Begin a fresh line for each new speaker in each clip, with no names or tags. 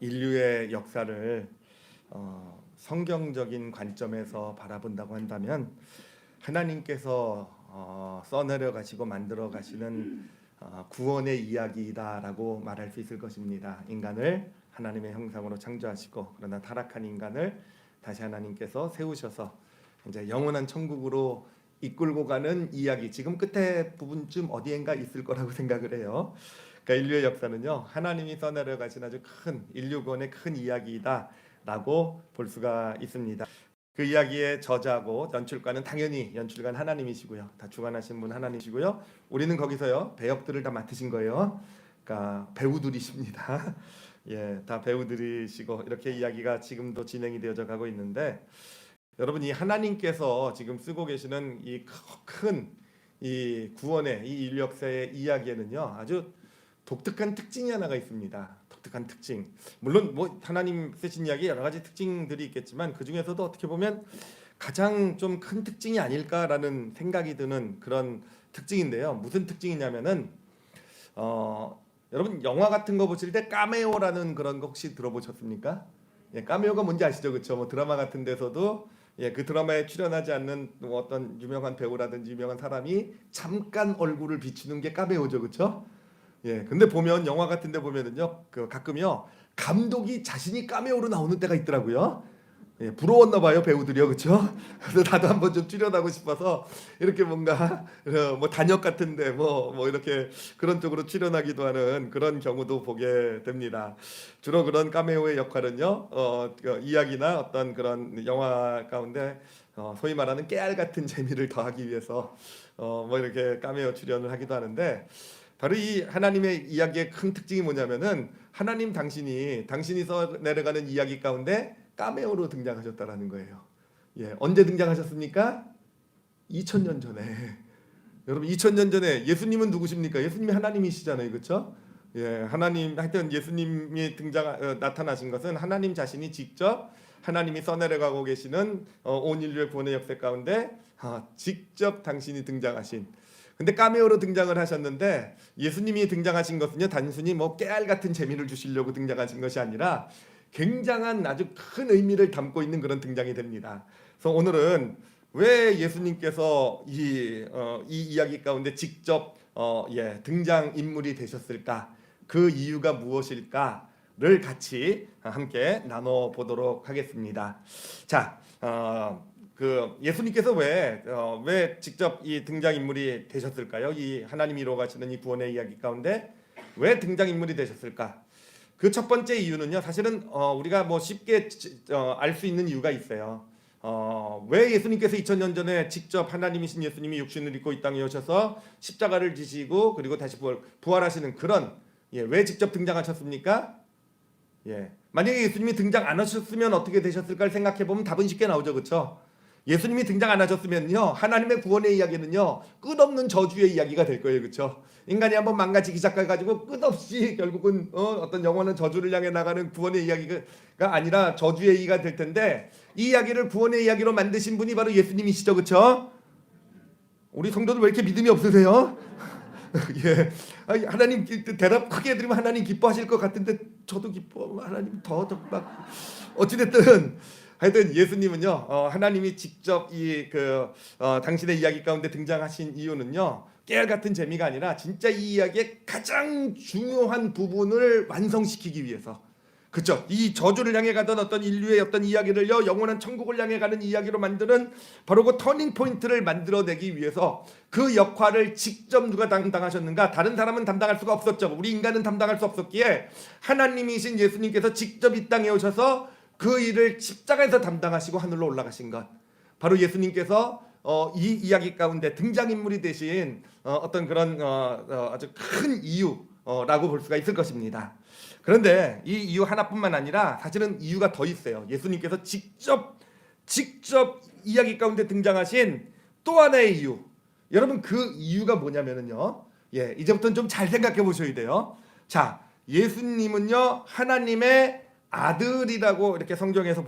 인류의 역사를 성경적인 관점에서 바라본다고 한다면 하나님께서 써내려 가시고 만들어 가시는 구원의 이야기다라고 말할 수 있을 것입니다. 인간을 하나님의 형상으로 창조하시고 그러나 타락한 인간을 다시 하나님께서 세우셔서 이제 영원한 천국으로 이끌고 가는 이야기. 지금 끝에 부분쯤 어디엔가 있을 거라고 생각을 해요. 그러니까 인류의 역사는요, 하나님이 써내려 가신 아주 큰 인류 구원의 큰 이야기다라고 볼 수가 있습니다. 그 이야기의 저자고 연출가는 당연히 연출가는 하나님이시고요. 다 주관하신 분 하나님이시고요. 우리는 거기서요 배역들을 다 맡으신 거예요. 그러니까 배우들이십니다. 예, 다 배우들이시고 이렇게 이야기가 지금도 진행이 되어져 가고 있는데, 여러분 이 하나님께서 지금 쓰고 계시는 이 큰 이 구원의 이 인류 역사의 이야기에는요 아주 독특한 특징이 하나가 있습니다. 독특한 특징. 물론 뭐 하나님 쓰신 이야기 여러 가지 특징들이 있겠지만 그 중에서도 어떻게 보면 가장 좀 큰 특징이 아닐까라는 생각이 드는 그런 특징인데요. 무슨 특징이냐면은 여러분 영화 같은 거 보실 때 카메오라는 그런 거 혹시 들어보셨습니까? 예, 카메오가 뭔지 아시죠, 그렇죠? 뭐 드라마 같은 데서도 그 드라마에 출연하지 않는 뭐 어떤 유명한 배우라든지 유명한 사람이 잠깐 얼굴을 비추는 게 카메오죠, 그렇죠? 예, 근데 보면 영화 같은데 보면은요, 그 가끔요 감독이 자신이 카메오로 나오는 때가 있더라고요. 예, 부러웠나 봐요 배우들이요, 그렇죠? 그래서 나도 한번 좀 출연하고 싶어서 이렇게 뭔가 뭐 단역 같은데 뭐 이렇게 그런 쪽으로 출연하기도 하는 그런 경우도 보게 됩니다. 주로 그런 카메오의 역할은요, 그 이야기나 어떤 그런 영화 가운데 소위 말하는 깨알 같은 재미를 더하기 위해서 뭐 이렇게 카메오 출연을 하기도 하는데, 바로 이 하나님의 이야기의 큰 특징이 뭐냐면은 하나님 당신이 써 내려가는 이야기 가운데 카메오로 등장하셨다라는 거예요. 예, 언제 등장하셨습니까? 2000년 전에. 여러분 2000년 전에 예수님은 누구십니까? 예수님이 하나님이시잖아요, 그렇죠? 예, 하나님 하여튼 예수님이 나타나신 것은 하나님 자신이 직접 하나님이 써내려가고 계시는 온 인류의 구원의 역사 가운데 직접 당신이 등장하신. 근데 카메오로 등장을 하셨는데 예수님이 등장하신 것은요 단순히 뭐 깨알 같은 재미를 주시려고 등장하신 것이 아니라 굉장한 아주 큰 의미를 담고 있는 그런 등장이 됩니다. 그래서 오늘은 왜 예수님께서 이 이야기 가운데 직접 등장 인물이 되셨을까? 그 이유가 무엇일까를 같이 함께 나눠 보도록 하겠습니다. 자, 그 예수님께서 왜 직접 이 등장 인물이 되셨을까요? 이 하나님이 이루어가시는 이 구원의 이야기 가운데 왜 등장 인물이 되셨을까? 그 첫 번째 이유는요, 사실은 우리가 뭐 쉽게 알 수 있는 이유가 있어요. 왜 예수님께서 2000년 전에 직접 하나님이신 예수님이 육신을 입고 이 땅에 오셔서 십자가를 지시고 그리고 다시 부활하시는 그런 왜 직접 등장하셨습니까? 예, 만약에 예수님이 등장 안 하셨으면 어떻게 되셨을까를 생각해 보면 답은 쉽게 나오죠, 그렇죠? 예수님이 등장 안 하셨으면요 하나님의 구원의 이야기는요 끝없는 저주의 이야기가 될 거예요, 그렇죠? 인간이 한번 망가지기 시작해가지고 끝없이 결국은 어떤 영원한 저주를 향해 나가는 구원의 이야기가 아니라 저주의 얘기가 될 텐데, 이 이야기를 구원의 이야기로 만드신 분이 바로 예수님이시죠, 그렇죠? 우리 성도들 왜 이렇게 믿음이 없으세요? 예, 하나님 대답 크게 해드리면 하나님 기뻐하실 것 같은데 저도 기뻐. 하나님 더 막 어찌됐든 하여튼 예수님은요 하나님이 직접 당신의 이야기 가운데 등장하신 이유는요 깨알 같은 재미가 아니라 진짜 이 이야기의 가장 중요한 부분을 완성시키기 위해서, 그렇죠? 이 저주를 향해 가던 어떤 인류의 어떤 이야기를요 영원한 천국을 향해 가는 이야기로 만드는 바로 그 터닝 포인트를 만들어내기 위해서 그 역할을 직접 누가 담당하셨는가? 다른 사람은 담당할 수가 없었죠. 우리 인간은 담당할 수 없었기에 하나님이신 예수님께서 직접 이 땅에 오셔서 그 일을 십자가에서 담당하시고 하늘로 올라가신 것, 바로 예수님께서 이 이야기 가운데 등장인물이 되신 어떤 그런 아주 큰 이유라고 볼 수가 있을 것입니다. 그런데 이 이유 하나뿐만 아니라 사실은 이유가 더 있어요. 예수님께서 직접 이야기 가운데 등장하신 또 하나의 이유. 여러분 그 이유가 뭐냐면은요, 이제부터는 좀 잘 생각해 보셔야 돼요. 자, 예수님은요 하나님의 아들이라고 이렇게 성경에서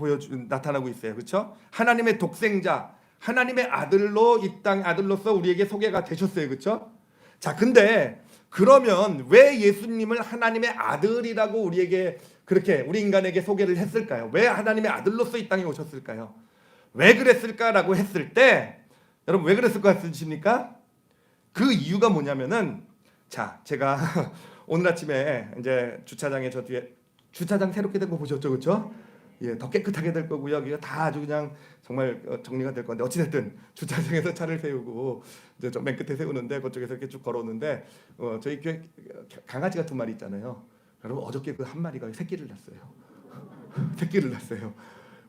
나타나고 있어요, 그렇죠? 하나님의 독생자, 하나님의 아들로 이 땅 아들로서 우리에게 소개가 되셨어요, 그렇죠? 자, 근데 그러면 왜 예수님을 하나님의 아들이라고 우리에게 그렇게 우리 인간에게 소개를 했을까요? 왜 하나님의 아들로서 이 땅에 오셨을까요? 왜 그랬을까라고 했을 때 여러분 왜 그랬을 것 같으십니까? 그 이유가 뭐냐면은 자 제가 오늘 아침에 이제 주차장에 저 뒤에 주차장 새롭게 된 거 보셨죠, 그렇죠? 예, 더 깨끗하게 될 거고요. 이거 다 아주 그냥 정말 정리가 될 건데 어찌됐든 주차장에서 차를 세우고 이제 저 맨 끝에 세우는데 그쪽에서 이렇게 쭉 걸어오는데 저희 교회 강아지가 2마리 있잖아요. 여러분 어저께 그 한 마리가 새끼를 낳았어요. 새끼를 낳았어요.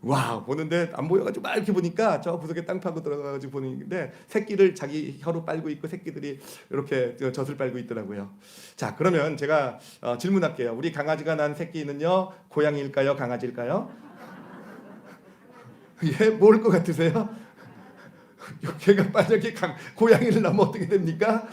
와 보는데 안 보여가지고 막 이렇게 보니까 저 구석에 땅 파고 들어가가지고 보는데 새끼를 자기 혀로 빨고 있고 새끼들이 이렇게 젖을 빨고 있더라고요. 자 그러면 제가 질문할게요. 우리 강아지가 난 새끼는요 고양이일까요 강아지일까요? 예, 뭘 것 같으세요? 걔가 만약에 고양이를 낳으면 어떻게 됩니까?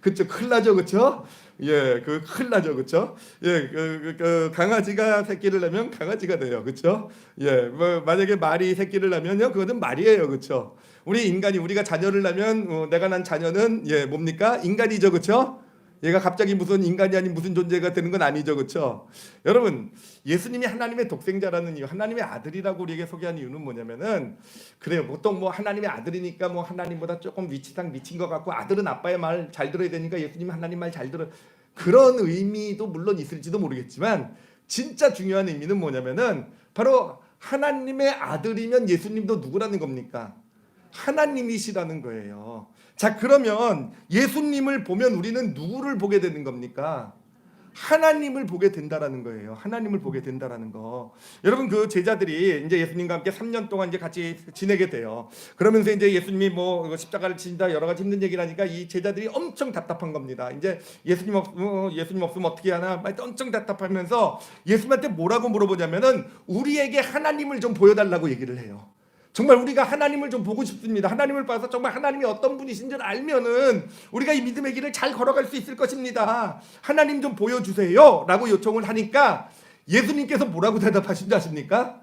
그쵸, 큰일 나죠, 그쵸? 예, 그 큰일 나죠, 그쵸? 예, 그 강아지가 새끼를 낳으면 강아지가 돼요, 그쵸? 예, 뭐 만약에 말이 새끼를 낳으면요, 그거는 말이에요, 그쵸? 우리 인간이 우리가 자녀를 낳으면 내가 난 자녀는 예, 뭡니까? 인간이죠, 그쵸? 얘가 갑자기 무슨 인간이 아닌 무슨 존재가 되는 건 아니죠, 그렇죠? 여러분, 예수님이 하나님의 독생자라는 이유, 하나님의 아들이라고 우리에게 소개한 이유는 뭐냐면은 그래요. 보통 뭐 하나님의 아들이니까 뭐 하나님보다 조금 위치상 미친 것 같고 아들은 아빠의 말 잘 들어야 되니까 예수님 하나님 말 잘 들어 그런 의미도 물론 있을지도 모르겠지만 진짜 중요한 의미는 뭐냐면은 바로 하나님의 아들이면 예수님도 누구라는 겁니까? 하나님이시라는 거예요. 자 그러면 예수님을 보면 우리는 누구를 보게 되는 겁니까? 하나님을 보게 된다라는 거예요. 하나님을 보게 된다라는 거. 여러분 그 제자들이 이제 예수님과 함께 3년 동안 이제 같이 지내게 돼요. 그러면서 이제 예수님이 뭐 십자가를 지신다 여러 가지 힘든 얘기를 하니까 이 제자들이 엄청 답답한 겁니다. 이제 예수님 없으면 어떻게 하나 엄청 답답하면서 예수님한테 뭐라고 물어보냐면은 우리에게 하나님을 좀 보여달라고 얘기를 해요. 정말 우리가 하나님을 좀 보고 싶습니다. 하나님을 봐서 정말 하나님이 어떤 분이신 줄 알면은 우리가 이 믿음의 길을 잘 걸어갈 수 있을 것입니다. 하나님 좀 보여주세요 라고 요청을 하니까 예수님께서 뭐라고 대답하신지 아십니까?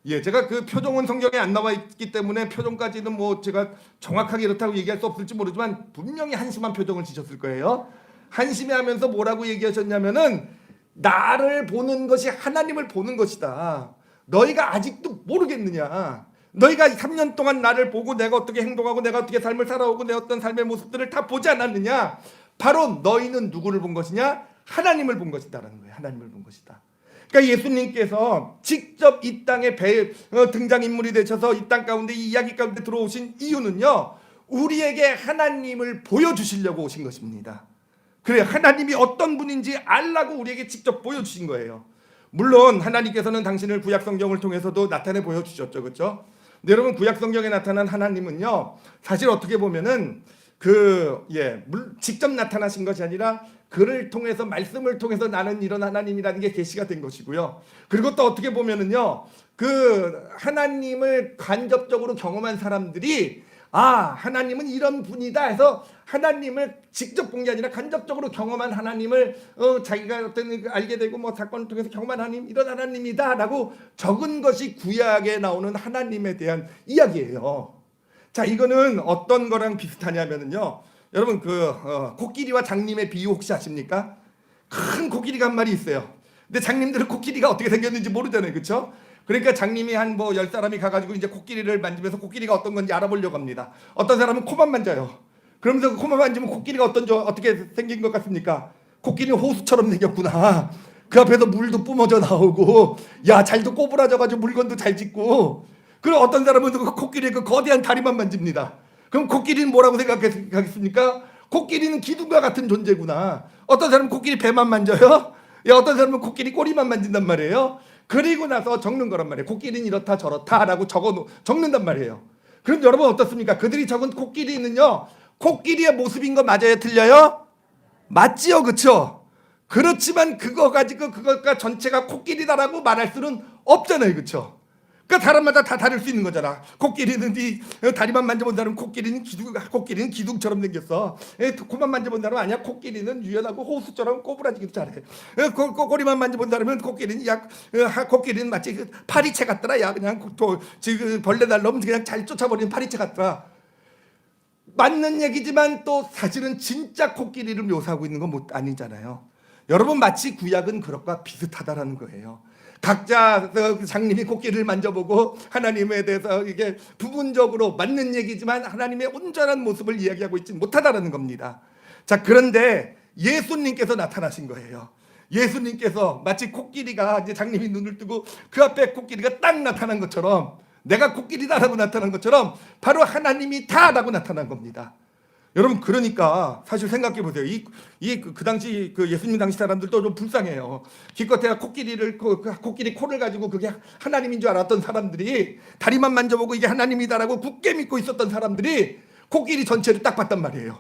예, 제가 그 표정은 성경에 안 나와 있기 때문에 표정까지는 뭐 제가 정확하게 이렇다고 얘기할 수 없을지 모르지만 분명히 한심한 표정을 지셨을 거예요. 한심해하면서 뭐라고 얘기하셨냐면은 나를 보는 것이 하나님을 보는 것이다. 너희가 아직도 모르겠느냐? 너희가 3년 동안 나를 보고 내가 어떻게 행동하고 내가 어떻게 삶을 살아오고 내 어떤 삶의 모습들을 다 보지 않았느냐? 바로 너희는 누구를 본 것이냐? 하나님을 본 것이다라는 거예요. 하나님을 본 것이다. 그러니까 예수님께서 직접 이 땅에 등장인물이 되셔서 이 땅 가운데 이 이야기 가운데 들어오신 이유는요. 우리에게 하나님을 보여주시려고 오신 것입니다. 그래 하나님이 어떤 분인지 알라고 우리에게 직접 보여주신 거예요. 물론 하나님께서는 당신을 구약 성경을 통해서도 나타내 보여주셨죠, 그렇죠? 근데 여러분 구약 성경에 나타난 하나님은요, 사실 어떻게 보면은 직접 나타나신 것이 아니라 그를 통해서 말씀을 통해서 나는 이런 하나님이라는 게 계시가 된 것이고요. 그리고 또 어떻게 보면은요, 그 하나님을 간접적으로 경험한 사람들이 하나님은 이런 분이다 해서 하나님을 직접 본 게 아니라 간접적으로 경험한 하나님을 자기가 어떤 알게 되고 뭐 사건을 통해서 경험한 하나님 이런 하나님이다라고 적은 것이 구약에 나오는 하나님에 대한 이야기예요. 자 이거는 어떤 거랑 비슷하냐면요. 여러분 그 코끼리와 장님의 비유 혹시 아십니까? 큰 코끼리가 한 마리 있어요. 근데 장님들은 코끼리가 어떻게 생겼는지 모르잖아요, 그렇죠? 그러니까 장님이 한 10사람이 가가지고 이제 코끼리를 만지면서 코끼리가 어떤 건지 알아보려고 합니다. 어떤 사람은 코만 만져요. 그러면서 코만 만지면 코끼리가 어떻게 생긴 것 같습니까? 코끼리는 호수처럼 생겼구나. 그 앞에서 물도 뿜어져 나오고, 야 잘도 꼬부라져가지고 물건도 잘 짓고. 그리고 어떤 사람은 그 코끼리의 그 거대한 다리만 만집니다. 그럼 코끼리는 뭐라고 생각하겠습니까? 코끼리는 기둥과 같은 존재구나. 어떤 사람은 코끼리 배만 만져요. 어떤 사람은 코끼리 꼬리만 만진단 말이에요. 그리고 나서 적는 거란 말이에요. 코끼리는 이렇다 저렇다 라고 적는단 말이에요. 그럼 여러분 어떻습니까? 그들이 적은 코끼리는요, 코끼리의 모습인 거 맞아요? 틀려요? 맞지요, 그쵸? 그렇지만 그거 가지고 그것과 전체가 코끼리다라고 말할 수는 없잖아요, 그쵸? 그러니까 사람마다 다 다를 수 있는 거잖아. 코끼리는 다리만 만져본 사람은 코끼리는 기둥처럼 생겼어. 코만 만져본 사람은 아니야. 코끼리는 유연하고 호수처럼 꼬부라지기도 잘해. 꼬리만 만져본 사람은 코끼리는 마치 그 파리채 같더라. 야 그냥 벌레 날라오면 그냥 잘 쫓아버리는 파리채 같더라. 맞는 얘기지만 또 사실은 진짜 코끼리를 묘사하고 있는 건 아니잖아요. 여러분, 마치 구약은 그것과 비슷하다라는 거예요. 각자 장님이 코끼리를 만져보고 하나님에 대해서 이게 부분적으로 맞는 얘기지만 하나님의 온전한 모습을 이야기하고 있지 못하다라는 겁니다. 자, 그런데 예수님께서 나타나신 거예요. 예수님께서 마치 코끼리가 이제 장님이 눈을 뜨고 그 앞에 코끼리가 딱 나타난 것처럼, 내가 코끼리다라고 나타난 것처럼 바로 하나님이 다라고 나타난 겁니다. 여러분, 그러니까 사실 생각해 보세요. 그 당시 그 예수님 당시 사람들도 좀 불쌍해요. 기껏해야 코끼리 코를 가지고 그게 하나님인 줄 알았던 사람들이, 다리만 만져보고 이게 하나님이다라고 굳게 믿고 있었던 사람들이 코끼리 전체를 딱 봤단 말이에요.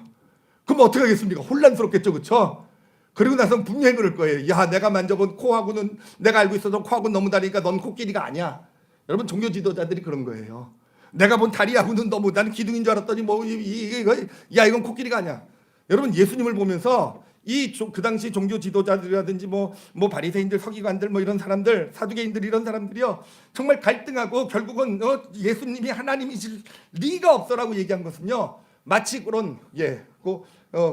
그럼 어떻게 하겠습니까? 혼란스럽겠죠, 그렇죠? 그리고 나서 분명히 그럴 거예요. 야, 내가 만져본 코하고는, 내가 알고 있었던 코하고는 너무 다르니까 넌 코끼리가 아니야. 여러분, 종교 지도자들이 그런 거예요. 내가 본 다리하고는 너무, 나는 기둥인 줄 알았더니 이건 코끼리가 아니야. 여러분, 예수님을 보면서 그 당시 종교 지도자들이라든지 뭐 바리새인들, 서기관들, 뭐 이런 사람들, 사두개인들, 이런 사람들이요, 정말 갈등하고 결국은 예수님이 하나님이실 리가 없어라고 얘기한 것은요, 마치 그런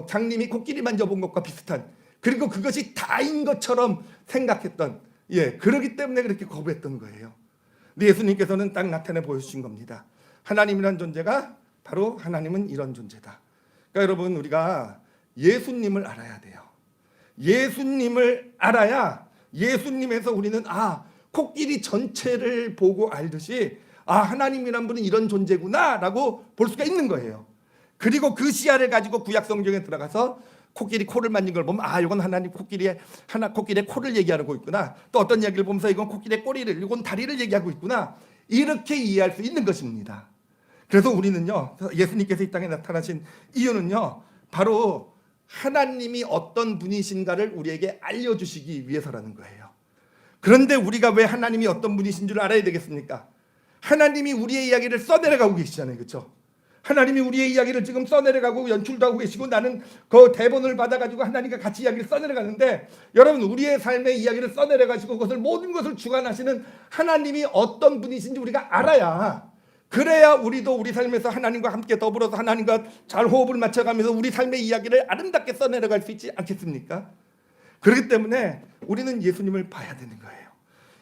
장님이 코끼리 만져본 것과 비슷한, 그리고 그것이 다인 것처럼 생각했던, 그러기 때문에 그렇게 거부했던 거예요. 근데 예수님께서는 딱 나타내 보여주신 겁니다. 하나님이란 존재가 바로 하나님은 이런 존재다. 그러니까 여러분, 우리가 예수님을 알아야 돼요. 예수님을 알아야 예수님에서 우리는 코끼리 전체를 보고 알듯이 하나님이란 분은 이런 존재구나라고 볼 수가 있는 거예요. 그리고 그 시야를 가지고 구약 성경에 들어가서 코끼리 코를 만진 걸 보면 이건 하나님 코끼리의 코를 얘기하고 있구나. 또 어떤 이야기를 보면서 이건 코끼리의 꼬리를, 이건 다리를 얘기하고 있구나. 이렇게 이해할 수 있는 것입니다. 그래서 우리는요, 예수님께서 이 땅에 나타나신 이유는요, 바로 하나님이 어떤 분이신가를 우리에게 알려주시기 위해서라는 거예요. 그런데 우리가 왜 하나님이 어떤 분이신 줄 알아야 되겠습니까? 하나님이 우리의 이야기를 써내려가고 계시잖아요, 그렇죠? 하나님이 우리의 이야기를 지금 써내려가고 연출도 하고 계시고, 나는 그 대본을 받아가지고 하나님과 같이 이야기를 써내려가는데, 여러분, 우리의 삶의 이야기를 써내려가시고 모든 것을 주관하시는 하나님이 어떤 분이신지 우리가 알아야, 그래야 우리도 우리 삶에서 하나님과 함께 더불어서 하나님과 잘 호흡을 맞춰가면서 우리 삶의 이야기를 아름답게 써내려갈 수 있지 않겠습니까? 그렇기 때문에 우리는 예수님을 봐야 되는 거예요.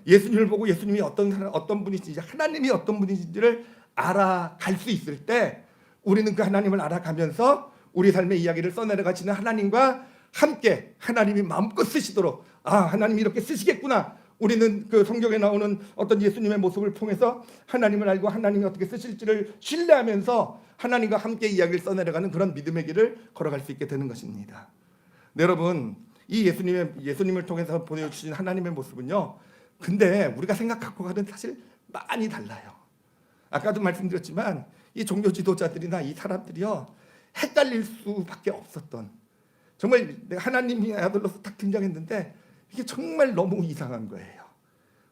예수님을 보고 예수님이 어떤 분이신지, 하나님이 어떤 분이신지를 알아갈 수 있을 때, 우리는 그 하나님을 알아가면서 우리 삶의 이야기를 써내려가시는 하나님과 함께 하나님이 마음껏 쓰시도록, 하나님이 이렇게 쓰시겠구나. 우리는 그 성경에 나오는 어떤 예수님의 모습을 통해서 하나님을 알고 하나님이 어떻게 쓰실지를 신뢰하면서 하나님과 함께 이야기를 써내려가는 그런 믿음의 길을 걸어갈 수 있게 되는 것입니다. 네, 여러분, 이 예수님을 통해서 보여주신 하나님의 모습은요, 근데 우리가 생각하고는 사실 많이 달라요. 아까도 말씀드렸지만 이 종교 지도자들이나 이 사람들이요, 헷갈릴 수밖에 없었던, 정말 하나님이 아들로서 딱 등장했는데 이게 정말 너무 이상한 거예요.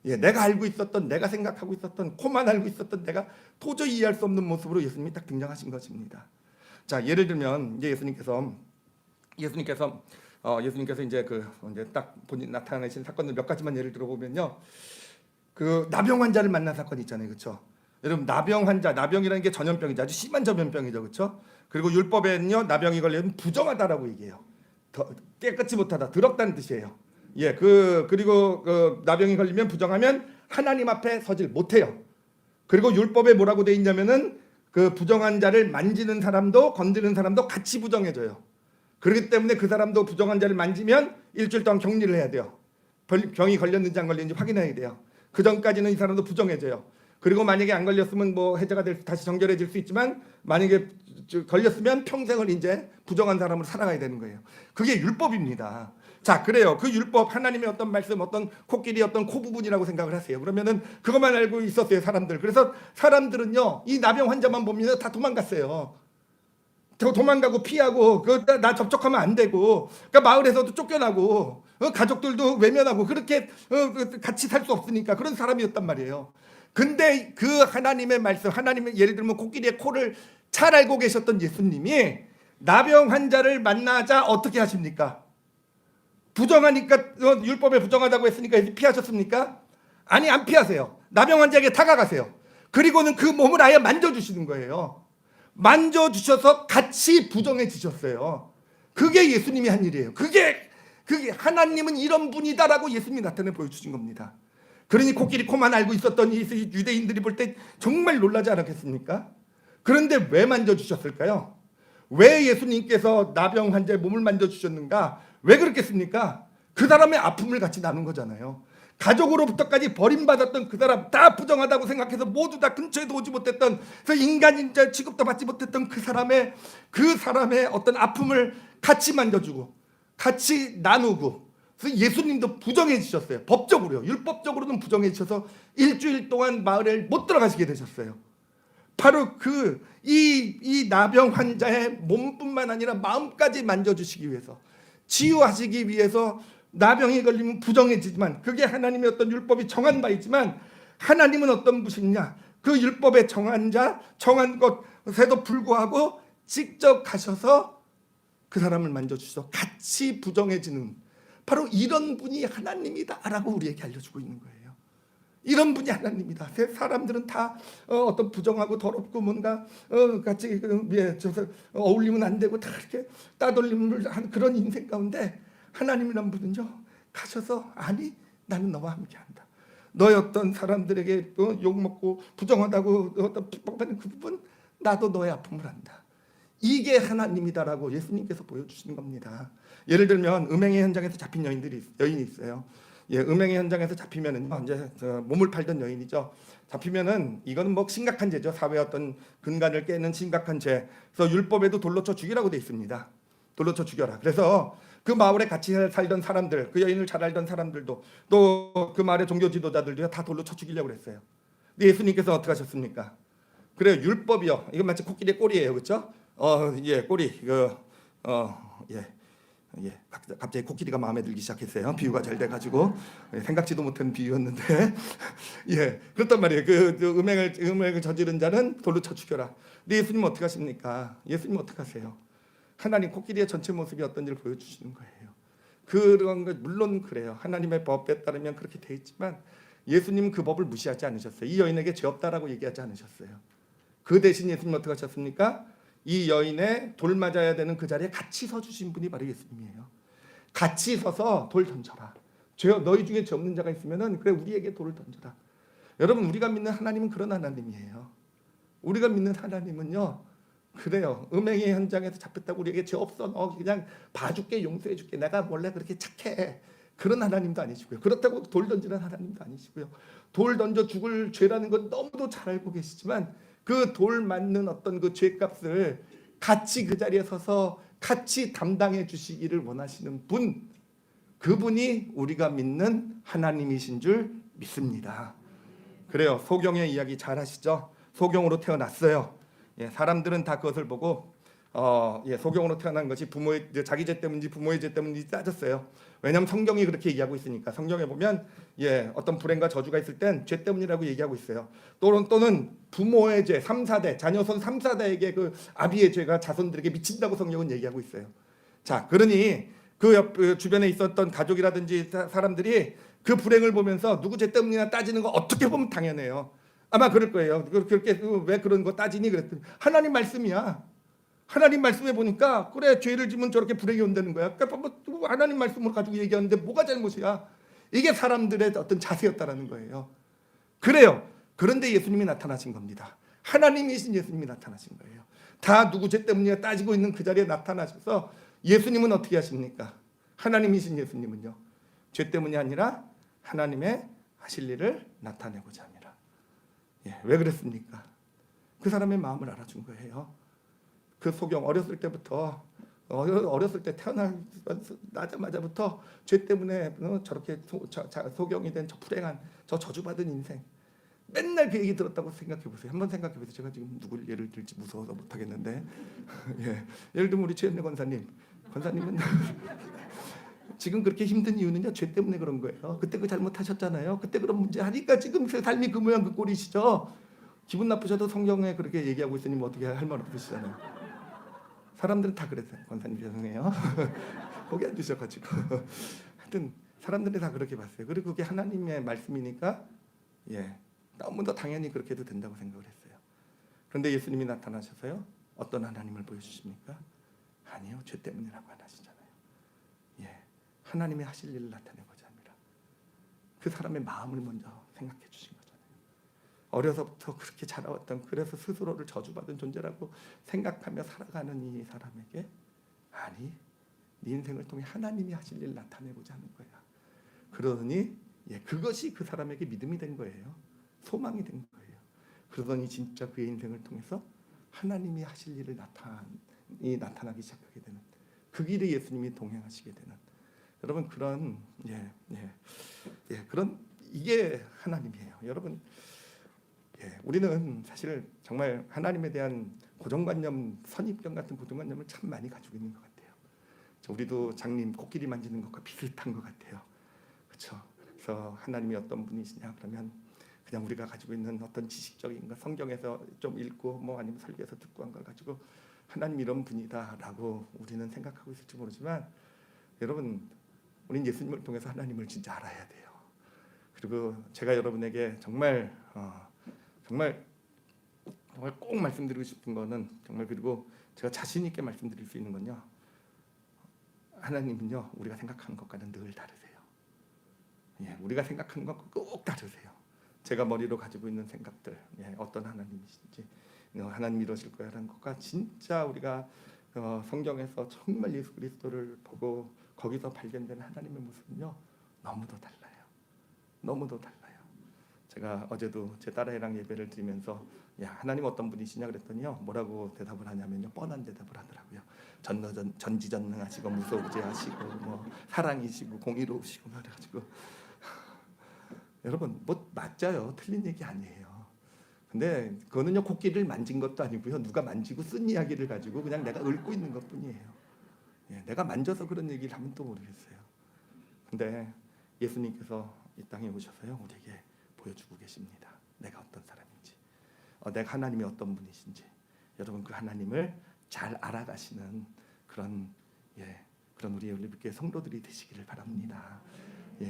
내가 알고 있었던, 내가 생각하고 있었던, 코만 알고 있었던 내가 도저히 이해할 수 없는 모습으로 예수님이 딱 등장하신 것입니다. 자, 예를 들면 이제 예수님께서 이제 딱 본인 나타나신 사건들 몇 가지만 예를 들어보면요, 그 나병 환자를 만난 사건 있잖아요, 그렇죠? 여러분, 나병 환자, 나병이라는 게 전염병이죠. 아주 심한 전염병이죠, 그렇죠? 그리고 율법에는요, 나병이 걸리면 부정하다라고 얘기해요. 깨끗이 못하다, 더럽다는 뜻이에요. 그리고 나병이 걸리면 부정하면 하나님 앞에 서질 못해요. 그리고 율법에 뭐라고 돼 있냐면은 그 부정한 자를 만지는 사람도 건드리는 사람도 같이 부정해져요. 그렇기 때문에 그 사람도 부정한 자를 만지면 일주일 동안 격리를 해야 돼요. 병이 걸렸는지 안 걸렸는지 확인해야 돼요. 그 전까지는 이 사람도 부정해져요. 그리고 만약에 안 걸렸으면 해제가 다시 정결해질 수 있지만, 만약에 걸렸으면 평생을 이제 부정한 사람으로 살아가야 되는 거예요. 그게 율법입니다. 자, 그래요. 그 율법, 하나님의 어떤 말씀, 어떤 코끼리 어떤 코 부분이라고 생각을 하세요. 그러면은 그것만 알고 있었어요, 사람들. 그래서 사람들은요, 이 나병 환자만 보면 다 도망갔어요. 도망가고 피하고, 나 접촉하면 안 되고, 그러니까 마을에서도 쫓겨나고, 가족들도 외면하고, 그렇게 같이 살 수 없으니까 그런 사람이었단 말이에요. 근데 그 하나님의 말씀, 하나님의, 예를 들면 코끼리의 코를 잘 알고 계셨던 예수님이 나병 환자를 만나자 어떻게 하십니까? 부정하니까, 율법에 부정하다고 했으니까 피하셨습니까? 아니, 안 피하세요. 나병 환자에게 다가가세요. 그리고는 그 몸을 아예 만져주시는 거예요. 만져주셔서 같이 부정해지셨어요. 그게 예수님이 한 일이에요. 그게 하나님은 이런 분이다라고 예수님이 나타내 보여주신 겁니다. 그러니 코끼리 코만 알고 있었던 이 유대인들이 볼 때 정말 놀라지 않았겠습니까? 그런데 왜 만져주셨을까요? 왜 예수님께서 나병 환자의 몸을 만져주셨는가? 왜 그렇겠습니까? 그 사람의 아픔을 같이 나눈 거잖아요. 가족으로부터까지 버림받았던 그 사람, 다 부정하다고 생각해서 모두 다 근처에도 오지 못했던, 그 인간인자 취급도 받지 못했던 그 사람의 어떤 아픔을 같이 만져주고 같이 나누고, 그래서 예수님도 부정해지셨어요. 법적으로요. 율법적으로는 부정해지셔서 일주일 동안 마을에 못 들어가시게 되셨어요. 바로 이 나병 환자의 몸뿐만 아니라 마음까지 만져주시기 위해서, 치유하시기 위해서. 나병이 걸리면 부정해지지만 그게 하나님의 어떤 율법이 정한 바이지만, 하나님은 어떤 분이냐? 그 율법에 정한 것에도 불구하고 직접 가셔서 그 사람을 만져주셔서 같이 부정해지는, 바로 이런 분이 하나님이다라고 우리에게 알려주고 있는 거예요. 이런 분이 하나님이다. 사람들은 다 어떤 부정하고 더럽고 뭔가 같이 어울리면 안 되고 다 이렇게 따돌림을 하는 그런 인생 가운데, 하나님이란 분은요, 가셔서 아니, 나는 너와 함께한다. 너의 어떤 사람들에게 욕먹고 부정하다고 어떤 핍박받는 그 부분, 나도 너의 아픔을 안다. 이게 하나님이다라고 예수님께서 보여주시는 겁니다. 예를 들면 음행의 현장에서 잡힌 여인이 있어요. 음행의 현장에서 잡히면은 이제 몸을 팔던 여인이죠. 잡히면은 이거는 뭐 심각한 죄죠. 사회 어떤 근간을 깨는 심각한 죄. 그래서 율법에도 돌로 쳐 죽이라고 돼 있습니다. 돌로 쳐 죽여라. 그래서 그 마을에 같이 살던 사람들, 그 여인을 잘 알던 사람들도, 또 그 마을의 종교 지도자들도 다 돌로 쳐 죽이려고 그랬어요. 근데 예수님께서 어떻게 하셨습니까? 그래요, 율법이요. 이건 마치 코끼리의 꼬리예요, 그렇죠? 꼬리. 갑자기 코끼리가 마음에 들기 시작했어요. 비유가 잘 돼가지고 생각지도 못한 비유였는데, 그렇단 말이에요. 그 음행을 저지른 자는 돌로 쳐 죽여라. 근데 예수님은 어떻게 하십니까? 예수님은 어떻게 하세요? 하나님 코끼리의 전체 모습이 어떤지를 보여주시는 거예요. 그런 거 물론 그래요. 하나님의 법에 따르면 그렇게 돼 있지만 예수님은 그 법을 무시하지 않으셨어요. 이 여인에게 죄 없다라고 얘기하지 않으셨어요. 그 대신 예수님은 어떻게 하셨습니까? 이 여인의 돌 맞아야 되는 그 자리에 같이 서주신 분이 바로 예수님이에요. 같이 서서 돌 던져라. 너희 중에 죄 없는 자가 있으면은 그래, 우리에게 돌을 던져라. 여러분, 우리가 믿는 하나님은 그런 하나님이에요. 우리가 믿는 하나님은요, 그래요. 음행의 현장에서 잡혔다고 우리에게 죄 없어, 너 그냥 봐줄게, 용서해줄게, 내가 원래 그렇게 착해, 그런 하나님도 아니시고요. 그렇다고 돌 던지는 하나님도 아니시고요. 돌 던져 죽을 죄라는 건 너무도 잘 알고 계시지만 그 돌 맞는 어떤 그 죄값을 같이 그 자리에 서서 같이 담당해 주시기를 원하시는 분, 그분이 우리가 믿는 하나님이신 줄 믿습니다. 그래요. 소경의 이야기 잘 아시죠? 소경으로 태어났어요. 사람들은 다 그것을 보고 소경으로 태어난 것이 자기 죄 때문인지 부모의 죄 때문인지 따졌어요. 왜냐하면 성경이 그렇게 얘기하고 있으니까. 성경에 보면 어떤 불행과 저주가 있을 땐 죄 때문이라고 얘기하고 있어요. 또는 부모의 죄, 3, 4대, 자녀손 3, 4대에게 그 아비의 죄가 자손들에게 미친다고 성경은 얘기하고 있어요. 자, 그러니 그 주변에 있었던 가족이라든지 사람들이 그 불행을 보면서 누구 죄 때문이나 따지는 거 어떻게 보면 당연해요. 아마 그럴 거예요. 그렇게 왜 그런 거 따지니 그랬더니 하나님 말씀이야. 하나님 말씀에 보니까 그래, 죄를 지면 저렇게 불행이 온다는 거야. 그러니까 뭐 하나님 말씀을 가지고 얘기하는데 뭐가 잘못이야? 이게 사람들의 어떤 자세였다라는 거예요. 그래요. 그런데 예수님이 나타나신 겁니다. 하나님이신 예수님이 나타나신 거예요. 다 누구 죄 때문이야 따지고 있는 그 자리에 나타나셔서 예수님은 어떻게 하십니까? 하나님이신 예수님은요, 죄 때문이 아니라 하나님의 하실 일을 나타내고자 합니다. 왜 그랬습니까? 그 사람의 마음을 알아준 거예요. 그 소경 어렸을 때부터 태어나자마자부터 죄 때문에 저렇게 소경이 된 저 불행한 저 저주받은 인생, 맨날 그 얘기 들었다고 생각해 보세요. 한번 생각해 보세요. 제가 지금 누굴 예를 들지 무서워서 못 하겠는데 예를 들면 우리 최현래 권사님은 지금 그렇게 힘든 이유는요, 죄 때문에 그런 거예요. 그때 그 잘못하셨잖아요. 그때 그런 문제 하니까 지금 삶이 그 모양 그 꼴이시죠. 기분 나쁘셔도 성경에 그렇게 얘기하고 있으니 뭐 어떻게 할 말 없으시잖아요. 사람들은 다 그랬어요. 권사님 죄송해요. 거기 앉으셔가지고 하여튼 사람들이 다 그렇게 봤어요. 그리고 그게 하나님의 말씀이니까 너무 더 당연히 그렇게 해도 된다고 생각을 했어요. 그런데 예수님이 나타나셔서요, 어떤 하나님을 보여주십니까? 아니요, 죄 때문이라고 안 하시잖아요. 하나님이 하실 일을 나타내고자 합니다. 그 사람의 마음을 먼저 생각해 주신 거잖아요. 어려서부터 그렇게 자라왔던, 그래서 스스로를 저주받은 존재라고 생각하며 살아가는 이 사람에게, 아니, 네 인생을 통해 하나님이 하실 일을 나타내고자 하는 거야. 그러더니 그것이 그 사람에게 믿음이 된 거예요. 소망이 된 거예요. 그러더니 진짜 그의 인생을 통해서 하나님이 하실 일을 나타나기 시작하게 되는, 그 길에 예수님이 동행하시게 되는, 여러분 그런 그런, 이게 하나님이에요. 여러분, 우리는 사실 정말 하나님에 대한 고정관념, 선입견 같은 고정관념을 참 많이 가지고 있는 것 같아요. 우리도 장님 코끼리 만지는 것과 비슷한 것 같아요. 그렇죠? 그래서 하나님이 어떤 분이시냐 그러면 그냥 우리가 가지고 있는 어떤 지식적인 거, 성경에서 좀 읽고 뭐 아니면 설교에서 듣고 한 걸 가지고 하나님 이런 분이다라고 우리는 생각하고 있을지 모르지만, 여러분, 우리는 예수님을 통해서 하나님을 진짜 알아야 돼요. 그리고 제가 여러분에게 정말 꼭 말씀드리고 싶은 거는, 정말, 그리고 제가 자신 있게 말씀드릴 수 있는 건요, 하나님은요 우리가 생각하는 것과는 늘 다르세요. 우리가 생각하는 것과 꼭 다르세요. 제가 머리로 가지고 있는 생각들, 어떤 하나님이신지, 하나님 이러실 거야라는 것과 진짜 우리가 성경에서 정말 예수 그리스도를 보고 거기서 발견된 하나님의 모습은요 너무도 달라요. 너무도 달라요. 제가 어제도 제 딸아이랑 예배를 드리면서 하나님 어떤 분이시냐 그랬더니요, 뭐라고 대답을 하냐면요, 뻔한 대답을 하더라고요. 전지전능하시고 무소부재하시고 뭐 사랑이시고 공의로우시고 그래가지고 여러분, 뭐 맞아요. 틀린 얘기 아니에요. 근데 그거는요 코끼리를 만진 것도 아니고요, 누가 만지고 쓴 이야기를 가지고 그냥 내가 읊고 있는 것뿐이에요. 내가 만져서 그런 얘기를 하면 또 모르겠어요. 근데 예수님께서 이 땅에 오셔서요 우리에게 보여주고 계십니다. 내가 어떤 사람인지, 내가 하나님이 어떤 분이신지. 여러분, 그 하나님을 잘 알아가시는 그런 우리 올리브교회 성도들이 되시기를 바랍니다.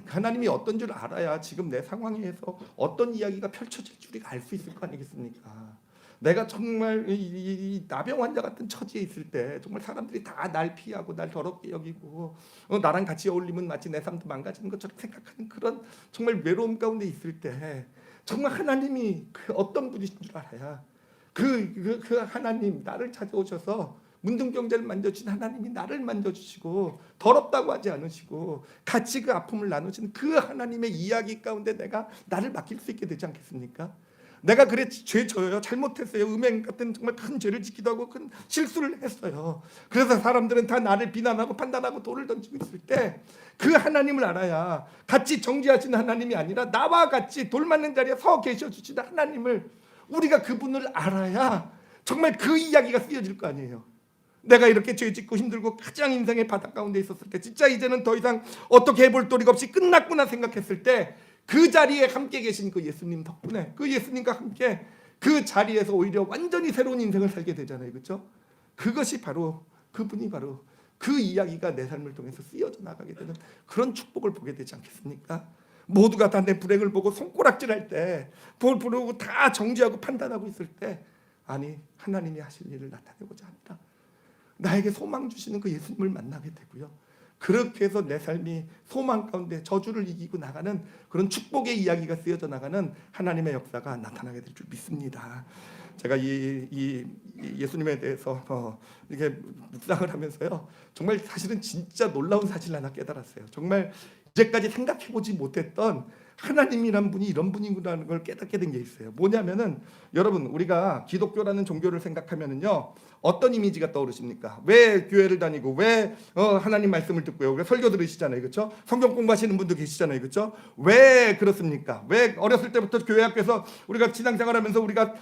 하나님이 어떤 줄 알아야 지금 내 상황에서 어떤 이야기가 펼쳐질지 우리가 알 수 있을 거 아니겠습니까? 내가 정말 이 나병 환자 같은 처지에 있을 때 정말 사람들이 다 날 피하고 날 더럽게 여기고 나랑 같이 어울리면 마치 내 삶도 망가지는 것처럼 생각하는 그런 정말 외로움 가운데 있을 때, 정말 하나님이 그 어떤 분이신 줄 알아야 그 하나님, 나를 찾아오셔서 문둥병자를 만져주신 하나님이 나를 만져주시고 더럽다고 하지 않으시고 같이 그 아픔을 나누시는 그 하나님의 이야기 가운데 내가 나를 맡길 수 있게 되지 않겠습니까? 내가 그래 죄 져요, 잘못했어요, 음행 같은 정말 큰 죄를 짓기도 하고 큰 실수를 했어요. 그래서 사람들은 다 나를 비난하고 판단하고 돌을 던지고 있을 때 그 하나님을 알아야, 같이 정죄하시는 하나님이 아니라 나와 같이 돌 맞는 자리에 서 계셔 주시는 하나님을, 우리가 그분을 알아야 정말 그 이야기가 쓰여질 거 아니에요. 내가 이렇게 죄 짓고 힘들고 가장 인생의 바닥 가운데 있었을 때, 진짜 이제는 더 이상 어떻게 해볼 도리가 없이 끝났구나 생각했을 때, 그 자리에 함께 계신 그 예수님 덕분에, 그 예수님과 함께 그 자리에서 오히려 완전히 새로운 인생을 살게 되잖아요. 그렇죠? 그것이 바로, 그분이 바로 그 이야기가 내 삶을 통해서 쓰여져 나가게 되는 그런 축복을 보게 되지 않겠습니까? 모두가 다 내 불행을 보고 손가락질할 때, 볼 부르고 다 정죄하고 판단하고 있을 때, 아니, 하나님이 하실 일을 나타내고자 합니다. 나에게 소망 주시는 그 예수님을 만나게 되고요, 그렇게 해서 내 삶이 소망 가운데 저주를 이기고 나가는 그런 축복의 이야기가 쓰여져 나가는 하나님의 역사가 나타나게 될 줄 믿습니다. 제가 이 예수님에 대해서 이렇게 묵상을 하면서요, 정말 사실은 진짜 놀라운 사실을 하나 깨달았어요. 정말 이제까지 생각해보지 못했던 하나님이란 분이 이런 분이구나라는 걸 깨닫게 된 게 있어요. 뭐냐면은, 여러분, 우리가 기독교라는 종교를 생각하면은요 어떤 이미지가 떠오르십니까? 왜 교회를 다니고, 왜 하나님 말씀을 듣고요, 왜 설교 들으시잖아요, 그렇죠? 성경 공부하시는 분도 계시잖아요, 그렇죠? 왜 그렇습니까? 왜 어렸을 때부터 교회 학교에서 우리가 신앙생활하면서 우리가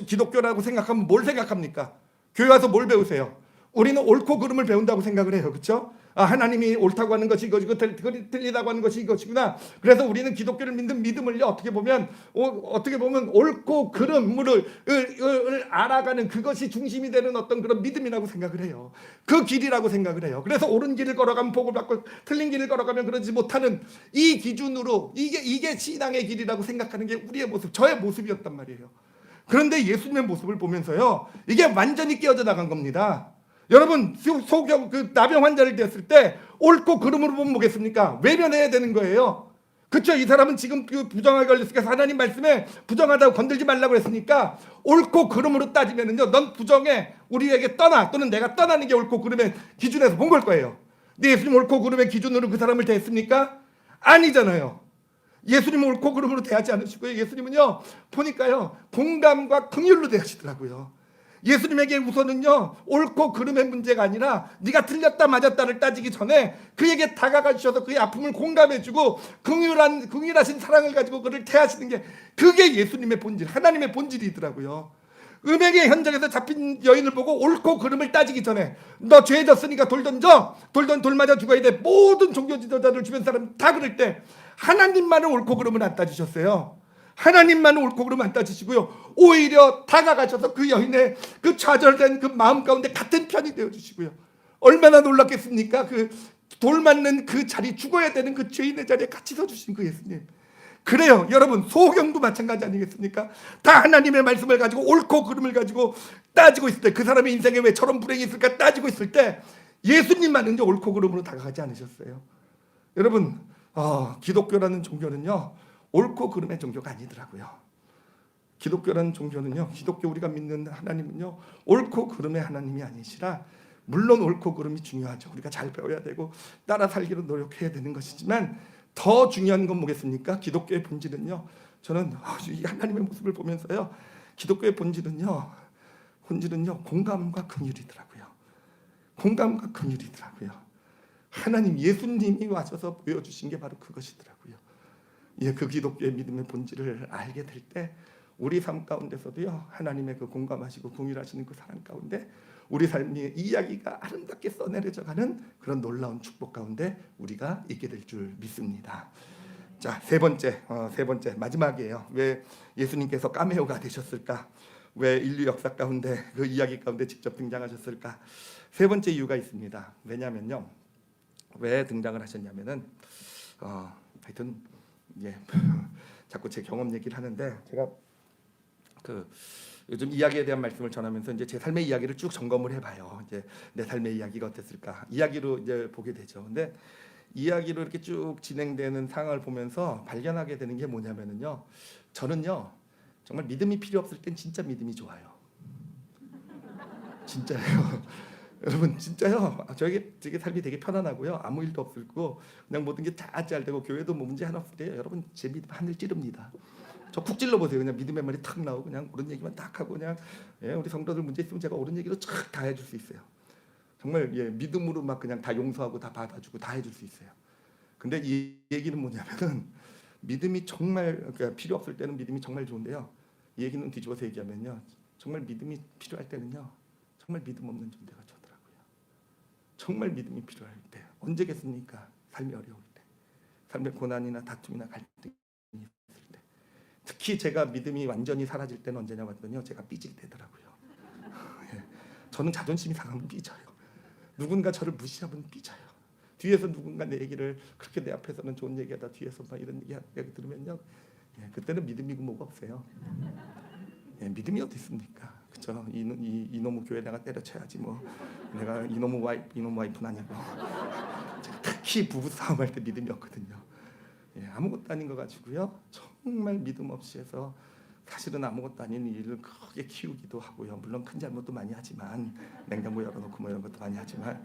기독교라고 생각하면 뭘 생각합니까? 교회 와서 뭘 배우세요? 우리는 옳고 그름을 배운다고 생각을 해요, 그렇죠? 하나님이 옳다고 하는 것이 이것이고 틀리다고 하는 것이 이것이구나. 그래서 우리는 기독교를 믿는 믿음을요, 어떻게 보면 옳고 그름을 알아가는 그것이 중심이 되는 어떤 그런 믿음이라고 생각을 해요. 그 길이라고 생각을 해요. 그래서 옳은 길을 걸어가면 복을 받고 틀린 길을 걸어가면 그러지 못하는 이 기준으로 이게 신앙의 길이라고 생각하는 게 우리의 모습, 저의 모습이었단 말이에요. 그런데 예수님의 모습을 보면서요, 이게 완전히 깨어져 나간 겁니다. 여러분, 소경 그 나병 환자를 됐을 때 옳고 그름으로 보면 뭐겠습니까? 외면해야 되는 거예요. 그렇죠? 이 사람은 지금 그 부정하게 걸렸으니까 하나님 말씀에 부정하다고 건들지 말라고 했으니까 옳고 그름으로 따지면은요, 넌 부정해, 우리에게 떠나, 또는 내가 떠나는 게 옳고 그름의 기준에서 본 걸 거예요. 근데 예수님 옳고 그름의 기준으로 그 사람을 대했습니까? 아니잖아요. 예수님은 옳고 그름으로 대하지 않으시고요, 예수님은요 보니까요 공감과 긍휼로 대하시더라고요. 예수님에게 우선은요 옳고 그름의 문제가 아니라 네가 틀렸다 맞았다를 따지기 전에 그에게 다가가 주셔서 그의 아픔을 공감해주고 긍휼하신 사랑을 가지고 그를 대하시는 게, 그게 예수님의 본질, 하나님의 본질이더라고요. 음행의 현장에서 잡힌 여인을 보고 옳고 그름을 따지기 전에 너 죄 졌으니까 돌 던져, 돌 맞아 죽어야 돼, 모든 종교 지도자들 주변 사람 다 그럴 때 하나님만은 옳고 그름을 안 따지셨어요. 하나님만은 옳고 그름 안 따지시고요, 오히려 다가가셔서 그 여인의 그 좌절된 그 마음 가운데 같은 편이 되어주시고요. 얼마나 놀랍겠습니까? 그 돌 맞는 그 자리, 죽어야 되는 그 죄인의 자리에 같이 서주신 그 예수님. 그래요, 여러분, 소경도 마찬가지 아니겠습니까? 다 하나님의 말씀을 가지고 옳고 그름을 가지고 따지고 있을 때, 그 사람의 인생에 왜 저런 불행이 있을까 따지고 있을 때 예수님만은 이제 옳고 그름으로 다가가지 않으셨어요. 여러분, 기독교라는 종교는요 옳고 그름의 종교가 아니더라고요. 기독교라는 종교는요, 기독교 우리가 믿는 하나님은요 옳고 그름의 하나님이 아니시라, 물론 옳고 그름이 중요하죠. 우리가 잘 배워야 되고 따라 살기로 노력해야 되는 것이지만 더 중요한 건 뭐겠습니까? 기독교의 본질은요, 저는 이 하나님의 모습을 보면서요, 기독교의 본질은요 공감과 긍휼이더라고요. 공감과 긍휼이더라고요. 하나님, 예수님이 와셔서 보여주신 게 바로 그것이더라고요. 예, 그 기독교의 믿음의 본질을 알게 될 때 우리 삶 가운데서도요 하나님의 그 공감하시고 긍휼하시는 그 사랑 가운데 우리 삶의 이야기가 아름답게 써내려져가는 그런 놀라운 축복 가운데 우리가 있게 될 줄 믿습니다. 자, 세 번째 마지막이에요. 왜 예수님께서 카메오가 되셨을까? 왜 인류 역사 가운데 그 이야기 가운데 직접 등장하셨을까? 세 번째 이유가 있습니다. 왜냐면요, 왜 등장을 하셨냐면은 하여튼 자꾸 제 경험 얘기를 하는데, 제가 그 요즘 이야기에 대한 말씀을 전하면서 이제 제 삶의 이야기를 쭉 점검을 해봐요. 이제 내 삶의 이야기가 어땠을까 이야기로 이제 보게 되죠. 근데 이야기로 이렇게 쭉 진행되는 상황을 보면서 발견하게 되는 게 뭐냐면은요, 저는요 정말 믿음이 필요 없을 땐 진짜 믿음이 좋아요. 진짜예요. 여러분, 진짜요. 저에게 삶이 되게 편안하고요, 아무 일도 없고 그냥 모든 게 다 잘 되고 교회도 뭐 문제 하나 없을 때 여러분 제 믿음 하늘 찌릅니다. 저 쿡 찔러 보세요. 그냥 믿음의 말이 탁 나오고 그냥 옳은 얘기만 딱 하고 그냥 우리 성도들 문제 있으면 제가 옳은 얘기로 쫙 다 해줄 수 있어요. 정말 믿음으로 막 그냥 다 용서하고 다 받아주고 다 해줄 수 있어요. 근데 이 얘기는 뭐냐면은 믿음이 정말 그러니까 필요 없을 때는 믿음이 정말 좋은데요, 이 얘기는 뒤집어서 얘기하면요, 정말 믿음이 필요할 때는요 정말 믿음 없는 존재가 저더라고요. 정말 믿음이 필요할 때 언제겠습니까? 삶이 어려울 때, 삶의 고난이나 다툼이나 갈등이 있을 때. 특히 제가 믿음이 완전히 사라질 때는 언제냐고 하더니요, 제가 삐질 때더라고요. 저는 자존심이 상하면 삐져요. 누군가 저를 무시하면 삐져요. 뒤에서 누군가 내 얘기를 그렇게 내 앞에서는 좋은 얘기하다 뒤에서 막 이런 얘기 들으면요, 그때는 믿음이고 뭐가 없어요. 믿음이 어디 있습니까? 그렇죠? 이놈의 교회 내가 때려쳐야지 뭐. 내가 이놈의 와이프는 아니고. 특히 부부 싸움할 때 믿음이 없거든요. 아무것도 아닌 거 가지고요 정말 믿음 없이 해서 사실은 아무것도 아닌 일을 크게 키우기도 하고요. 물론 큰 잘못도 많이 하지만, 냉장고 열어놓고 뭐 이런 것도 많이 하지만,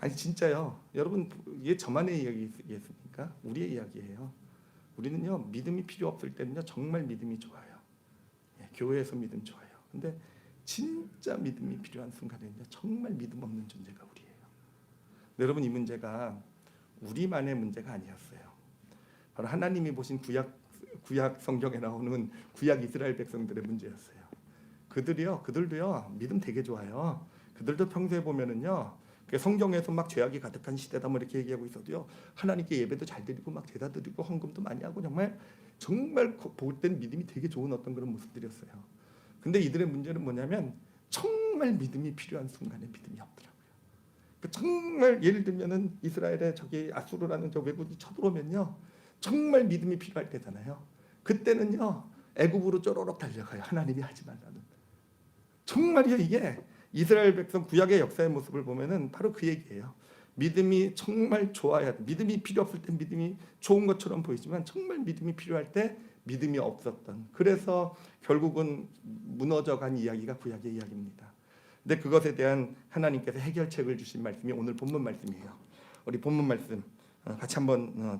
아니 진짜요, 여러분, 이게 저만의 이야기겠습니까? 우리의 이야기예요. 우리는요 믿음이 필요 없을 때는요 정말 믿음이 좋아요. 교회에서 믿음 좋아요. 근데 진짜 믿음이 필요한 순간에는요 정말 믿음 없는 존재가 우리예요. 여러분, 이 문제가 우리만의 문제가 아니었어요. 바로 하나님이 보신 구약 성경에 나오는 구약 이스라엘 백성들의 문제였어요. 그들도요 믿음 되게 좋아요. 그들도 평소에 보면은요 성경에서 막 죄악이 가득한 시대다 뭐 이렇게 얘기하고 있어도요 하나님께 예배도 잘 드리고 막 제사 드리고 헌금도 많이 하고 정말 볼 때는 믿음이 되게 좋은 어떤 그런 모습들이었어요. 근데 이들의 문제는 뭐냐면 정말 믿음이 필요한 순간에 믿음이 없더라고요. 정말 예를 들면은 이스라엘에 저기 아수르라는 저 왜군이 쳐들어오면요 정말 믿음이 필요할 때잖아요. 그때는요 애굽으로 쪼로록 달려가요. 하나님이 하지 말라는. 정말이요. 이게 이스라엘 백성 구약의 역사의 모습을 보면은 바로 그 얘기예요. 믿음이 정말 좋아야 돼. 믿음이 필요 없을 때 믿음이 좋은 것처럼 보이지만 정말 믿음이 필요할 때 믿음이 없었던, 그래서 결국은 무너져간 이야기가 구약의 이야기입니다. 근데 그것에 대한 하나님께서 해결책을 주신 말씀이 오늘 본문 말씀이에요. 우리 본문 말씀 같이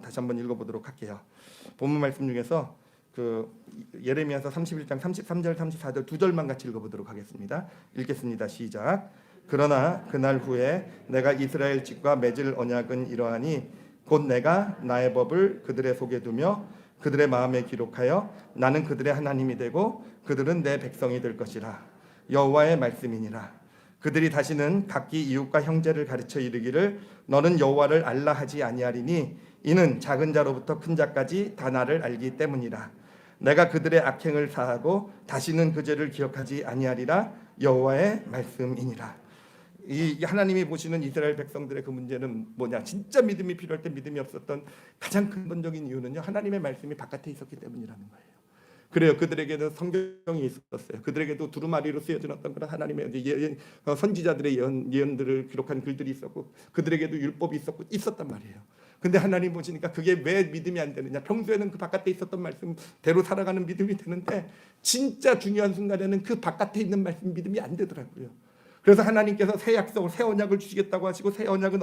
다시 한번 읽어보도록 할게요. 본문 말씀 중에서 그 예레미야서 31장 33절 34절 두 절만 같이 읽어보도록 하겠습니다. 읽겠습니다. 시작. 그러나 그날 후에 내가 이스라엘 집과 맺을 언약은 이러하니 곧 내가 나의 법을 그들의 속에 두며 그들의 마음에 기록하여 나는 그들의 하나님이 되고 그들은 내 백성이 될 것이라. 여호와의 말씀이니라. 그들이 다시는 각기 이웃과 형제를 가르쳐 이르기를 너는 여호와를 알라 하지 아니하리니 이는 작은 자로부터 큰 자까지 다 나를 알기 때문이라. 내가 그들의 악행을 사하고 다시는 그 죄를 기억하지 아니하리라. 여호와의 말씀이니라. 이 하나님이 보시는 이스라엘 백성들의 그 문제는 뭐냐? 진짜 믿음이 필요할 때 믿음이 없었던 가장 근본적인 이유는요, 하나님의 말씀이 바깥에 있었기 때문이라는 거예요. 그래요. 그들에게는 성경이 있었어요. 그들에게도 두루마리로 쓰여진 어떤 그런 하나님의 선지자들의 예언들을 기록한 글들이 있었고, 그들에게도 율법이 있었단 말이에요. 근데 하나님 보시니까 그게 왜 믿음이 안 되느냐? 평소에는 그 바깥에 있었던 말씀대로 살아가는 믿음이 되는데 진짜 중요한 순간에는 그 바깥에 있는 말씀 믿음이 안 되더라고요. 그래서 하나님께서 새 약속을, 새 언약을 주시겠다고 하시고, 새 언약은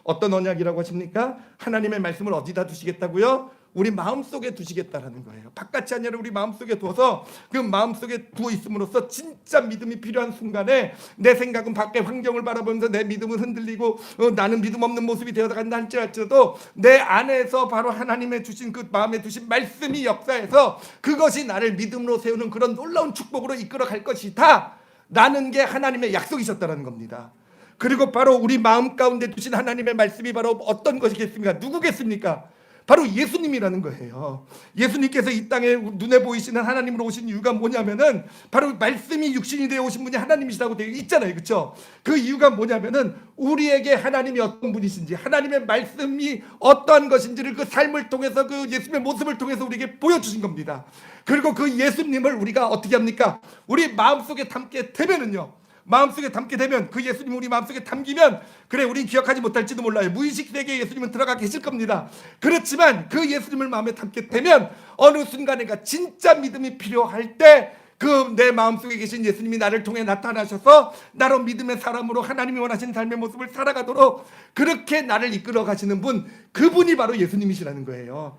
어떤 언약이라고 하십니까? 하나님의 말씀을 어디다 두시겠다고요? 우리 마음속에 두시겠다라는 거예요. 바깥이 아니라 우리 마음속에 두어서 그 마음속에 두어 있음으로써 진짜 믿음이 필요한 순간에 내 생각은 밖의 환경을 바라보면서 내 믿음은 흔들리고 나는 믿음 없는 모습이 되어간다 할지라도 내 안에서 바로 하나님의 주신 그 마음에 두신 말씀이 역사해서 그것이 나를 믿음으로 세우는 그런 놀라운 축복으로 이끌어 갈 것이다 라는 게 하나님의 약속이셨다는 겁니다. 그리고 바로 우리 마음 가운데 두신 하나님의 말씀이 바로 어떤 것이겠습니까? 누구겠습니까? 바로 예수님이라는 거예요. 예수님께서 이 땅에 눈에 보이시는 하나님으로 오신 이유가 뭐냐면은 바로 말씀이 육신이 되어 오신 분이 하나님이시라고 되어 있잖아요. 그렇죠? 그 이유가 뭐냐면은 우리에게 하나님이 어떤 분이신지, 하나님의 말씀이 어떠한 것인지를 그 삶을 통해서, 그 예수님의 모습을 통해서 우리에게 보여주신 겁니다. 그리고 그 예수님을 우리가 어떻게 합니까? 우리 마음속에 담게 되면은요, 마음속에 담게 되면, 그 예수님 우리 마음속에 담기면, 그래 우린 기억하지 못할지도 몰라요. 무의식 세계에 예수님은 들어가 계실 겁니다. 그렇지만 그 예수님을 마음에 담게 되면 어느 순간에가 진짜 믿음이 필요할 때 그 내 마음속에 계신 예수님이 나를 통해 나타나셔서 나로 믿음의 사람으로 하나님이 원하시는 삶의 모습을 살아가도록 그렇게 나를 이끌어 가시는 분, 그분이 바로 예수님이시라는 거예요.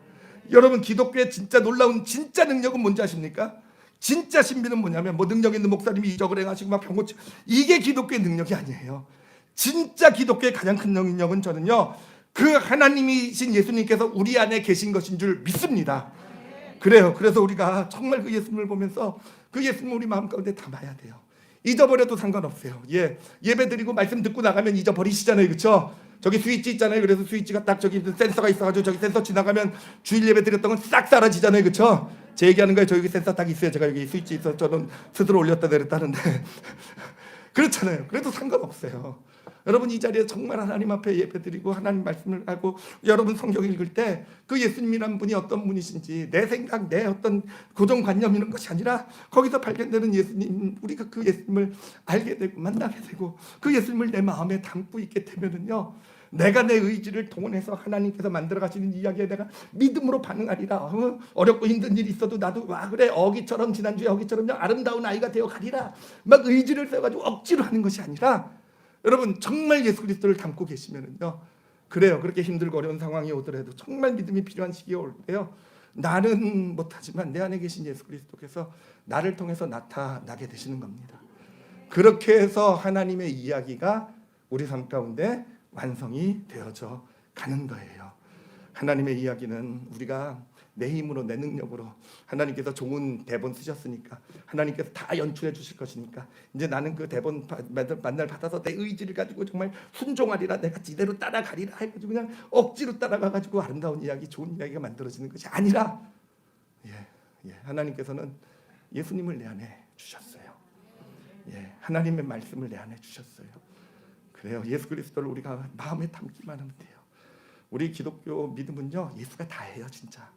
여러분, 기독교의 진짜 놀라운 진짜 능력은 뭔지 아십니까? 진짜 신비는 뭐냐면, 뭐 능력 있는 목사님이 이적을 행하시고 막 병고치, 이게 기독교의 능력이 아니에요. 진짜 기독교의 가장 큰 능력은 저는요, 그 하나님이신 예수님께서 우리 안에 계신 것인 줄 믿습니다. 그래요. 그래서 우리가 정말 그 예수님을 보면서 그 예수님을 우리 마음 가운데 담아야 돼요. 잊어버려도 상관없어요. 예배 드리고 말씀 듣고 나가면 잊어버리시잖아요. 그렇죠? 저기 스위치 있잖아요. 그래서 스위치가 딱 저기 센서가 있어가지고 저기 센서 지나가면 주일 예배 드렸던 건 싹 사라지잖아요. 그렇죠? 제 얘기하는 거예요. 저기 센서 딱 있어요. 제가 여기 스위치 있어서 저는 스스로 올렸다 내렸다는데 그렇잖아요. 그래도 상관없어요. 여러분, 이 자리에 정말 하나님 앞에 예배드리고 하나님 말씀을 하고 여러분 성경 읽을 때 그 예수님이란 분이 어떤 분이신지, 내 생각, 내 어떤 고정관념 이런 것이 아니라 거기서 발견되는 예수님, 우리가 그 예수님을 알게 되고 만나게 되고 그 예수님을 내 마음에 담고 있게 되면은요, 내가 내 의지를 동원해서 하나님께서 만들어 가시는 이야기에 내가 믿음으로 반응하리라. 어렵고 힘든 일이 있어도 나도 그래 어기처럼, 지난주에 어기처럼 아름다운 아이가 되어 가리라. 막 의지를 세워가지고 억지로 하는 것이 아니라, 여러분 정말 예수 그리스도를 담고 계시면은요, 그래요. 그렇게 힘들고 어려운 상황이 오더라도 정말 믿음이 필요한 시기가 올 때요, 나는 못하지만 내 안에 계신 예수 그리스도께서 나를 통해서 나타나게 되시는 겁니다. 그렇게 해서 하나님의 이야기가 우리 삶 가운데 완성이 되어져 가는 거예요. 하나님의 이야기는 우리가 내 힘으로, 내 능력으로, 하나님께서 좋은 대본 쓰셨으니까, 하나님께서 다 연출해 주실 것이니까 이제 나는 그 대본 만날 받아서 내 의지를 가지고 정말 순종하리라, 내가 이대로 따라가리라 해가지고 그냥 억지로 따라가가지고 아름다운 이야기, 좋은 이야기가 만들어지는 것이 아니라, 하나님께서는 예수님을 내 안에 주셨어요. 하나님의 말씀을 내 안에 주셨어요. 그래요. 예수 그리스도를 우리가 마음에 담기만 하면 돼요. 우리 기독교 믿음은요, 예수가 다예요. 진짜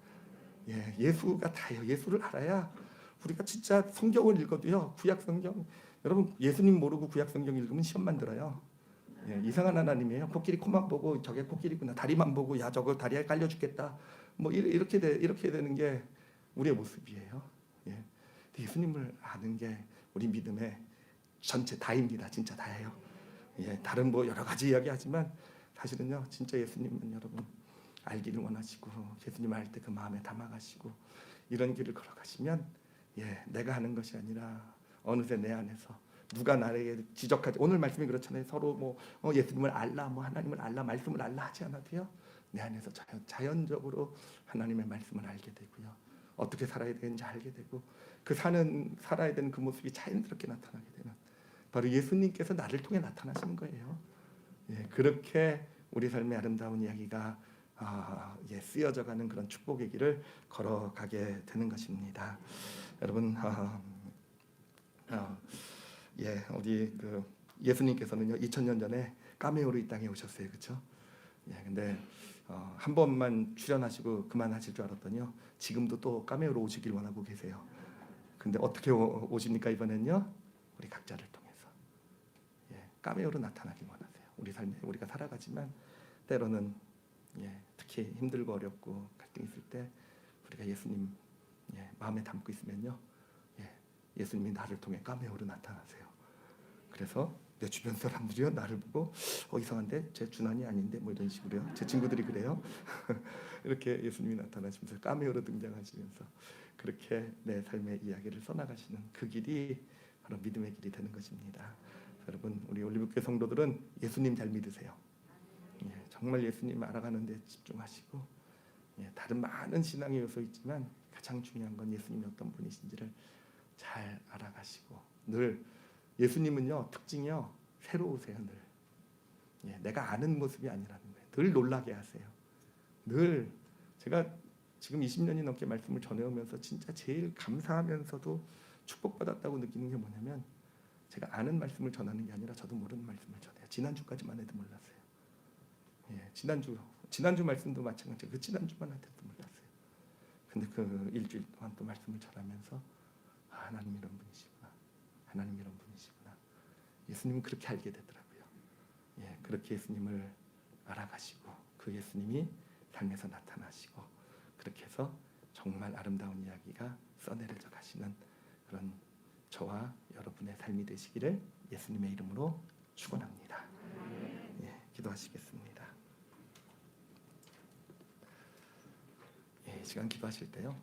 예수가 다예요. 예수를 알아야 우리가 진짜 성경을 읽어도요, 구약 성경, 여러분 예수님 모르고 구약 성경 읽으면 시험만 들어요. 예, 이상한 하나님이에요. 코끼리 코만 보고 저게 코끼리구나, 다리만 보고 야 저거 다리에 깔려 죽겠다, 뭐 이렇게 되는 게 우리의 모습이에요. 예, 예수님을 아는 게 우리 믿음의 전체 다입니다. 진짜 다예요. 예, 다른 뭐 여러 가지 이야기하지만 사실은요, 진짜 예수님은 여러분 알기를 원하시고 예수님 알 때 그 마음에 담아가시고 이런 길을 걸어가시면, 예, 내가 하는 것이 아니라 어느새 내 안에서 누가 나에게 지적하지, 오늘 말씀이 그렇잖아요. 서로 뭐 예수님을 알라, 뭐 하나님을 알라, 말씀을 알라 하지 않아도요, 내 안에서 자연적으로 하나님의 말씀을 알게 되고요, 어떻게 살아야 되는지 알게 되고, 그 살아야 되는 그 모습이 자연스럽게 나타나게 되는, 바로 예수님께서 나를 통해 나타나시는 거예요. 예, 그렇게 우리 삶의 아름다운 이야기가 쓰여져가는 그런 축복의 길을 걸어가게 되는 것입니다. 여러분, 예, 우리 그 예수님께서는요 2000년 전에 까메오로 이 땅에 오셨어요, 그렇죠? 예, 근데 한 번만 출연하시고 그만하실 줄 알았더니요, 지금도 또 까메오로 오시길 원하고 계세요. 근데 어떻게 오십니까 이번엔요? 우리 각자를 통해서, 예, 까메오로 나타나길 원하세요. 우리 삶에 우리가 살아가지만 때로는, 예, 특히 힘들고 어렵고 갈등 있을 때 우리가 예수님, 예, 마음에 담고 있으면요, 예, 예수님이 나를 통해 까메오로 나타나세요. 그래서 내 주변 사람들이요 나를 보고 이상한데 제 준환이 아닌데 뭐 이런 식으로요, 제 친구들이 그래요. 이렇게 예수님이 나타나시면서 까메오로 등장하시면서 그렇게 내 삶의 이야기를 써나가시는 그 길이 바로 믿음의 길이 되는 것입니다. 여러분, 우리 올리브교회 성도들은 예수님 잘 믿으세요. 예, 정말 예수님 알아가는 데 집중하시고, 예, 다른 많은 신앙의 요소 있지만 가장 중요한 건 예수님이 어떤 분이신지를 잘 알아가시고, 늘 예수님은요 특징이요 새로우세요. 늘, 예, 내가 아는 모습이 아니라는 거예요. 늘 놀라게 하세요. 늘 제가 지금 20년이 넘게 말씀을 전해오면서 진짜 제일 감사하면서도 축복받았다고 느끼는 게 뭐냐면, 제가 아는 말씀을 전하는 게 아니라 저도 모르는 말씀을 전해요. 지난주까지만 해도 몰랐어요. 예, 지난주 말씀도 마찬가지예요. 그 지난주만 해도 몰랐어요. 근데 그 일주일 동안 또 말씀을 전하면서 하나님 이런 분이시구나, 하나님 이런 분이시구나, 예수님은 그렇게 알게 되더라고요. 예, 그렇게 예수님을 알아가시고 그 예수님이 삶에서 나타나시고, 그렇게 해서 정말 아름다운 이야기가 써내려져 가시는 그런 저와 여러분의 삶이 되시기를 예수님의 이름으로 축원합니다. 예, 기도하시겠습니다. 예, 시간 기도하실 때요,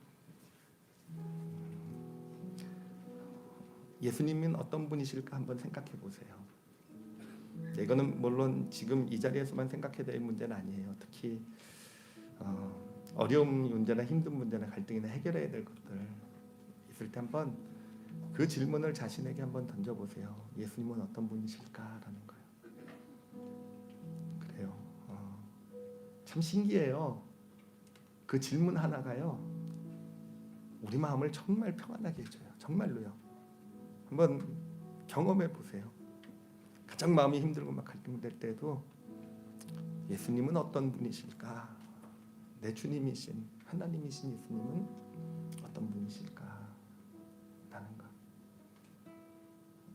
예수님은 어떤 분이실까 한번 생각해 보세요. 이거는 물론 지금 이 자리에서만 생각해야 될 문제는 아니에요. 특히 어려운 문제나 힘든 문제나 갈등이나 해결해야 될 것들 있을 때 한번 그 질문을 자신에게 한번 던져보세요. 예수님은 어떤 분이실까라는 거예요. 그래요. 참 신기해요. 그 질문 하나가요, 우리 마음을 정말 평안하게 해줘요. 정말로요. 한번 경험해 보세요. 가장 마음이 힘들고 막 갈등될 때도 예수님은 어떤 분이실까? 내 주님이신 하나님이신 예수님은 어떤 분이실까? 라는 거.